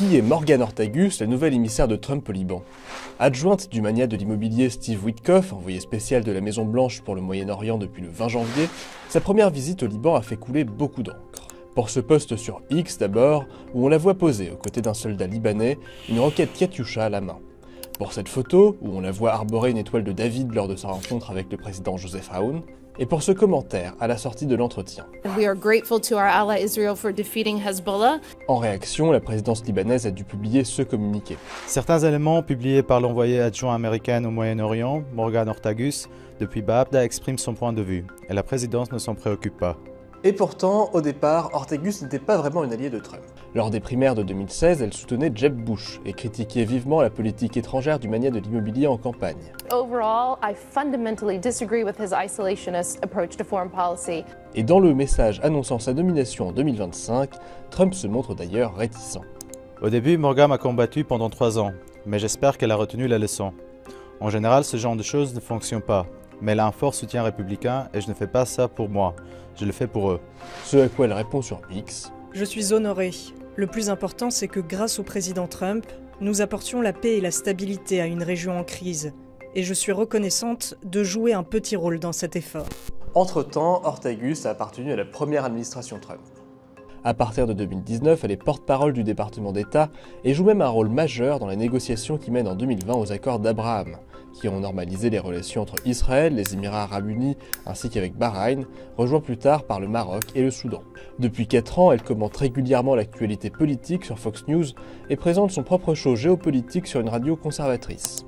Qui est Morgan Ortagus, la nouvelle émissaire de Trump au Liban? Adjointe du magnat de l'immobilier Steve Witkoff, envoyé spécial de la Maison-Blanche pour le Moyen-Orient depuis le 20 janvier, sa première visite au Liban a fait couler beaucoup d'encre. Pour ce poste sur X d'abord, où on la voit poser aux côtés d'un soldat libanais, une roquette Katyusha à la main. Pour cette photo, où on la voit arborer une étoile de David lors de sa rencontre avec le président Joseph Aoun, et pour ce commentaire à la sortie de l'entretien. We are grateful to our ally Israel for defeating Hezbollah. En réaction, la présidence libanaise a dû publier ce communiqué. Certains éléments publiés par l'envoyé adjoint américain au Moyen-Orient, Morgan Ortagus, depuis Baabda expriment son point de vue, et la présidence ne s'en préoccupe pas. Et pourtant, au départ, Ortagus n'était pas vraiment une alliée de Trump. Lors des primaires de 2016, elle soutenait Jeb Bush et critiquait vivement la politique étrangère du magnat de l'immobilier en campagne. Overall, I fundamentally disagree with his isolationist approach to foreign policy. Et dans le message annonçant sa nomination en 2025, Trump se montre d'ailleurs réticent. Au début, Morgan m'a combattu pendant 3 ans, mais j'espère qu'elle a retenu la leçon. En général, ce genre de choses ne fonctionne pas, mais elle a un fort soutien républicain et je ne fais pas ça pour moi, je le fais pour eux. Ce à quoi elle répond sur X. Je suis honorée. Le plus important, c'est que grâce au président Trump, nous apportions la paix et la stabilité à une région en crise. Et je suis reconnaissante de jouer un petit rôle dans cet effort. Entre-temps, Ortagus a appartenu à la première administration Trump. À partir de 2019, elle est porte-parole du département d'État et joue même un rôle majeur dans les négociations qui mènent en 2020 aux accords d'Abraham, qui ont normalisé les relations entre Israël, les Émirats arabes unis ainsi qu'avec Bahreïn, rejoints plus tard par le Maroc et le Soudan. Depuis 4 ans, elle commente régulièrement l'actualité politique sur Fox News et présente son propre show géopolitique sur une radio conservatrice.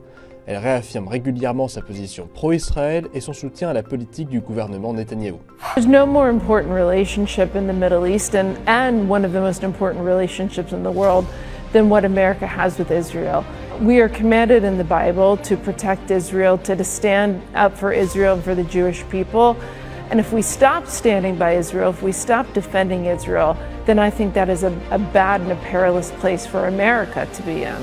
Elle réaffirme régulièrement sa position pro-Israël et son soutien à la politique du gouvernement Netanyahou. There's no more important relationship in the Middle East and one of the most important relationships in the world than what America has with Israel. We are commanded in the Bible to protect Israel, to stand up for Israel and for the Jewish people. And if we stop standing by Israel, if we stop defending Israel, then I think that is a bad and a perilous place for America to be in.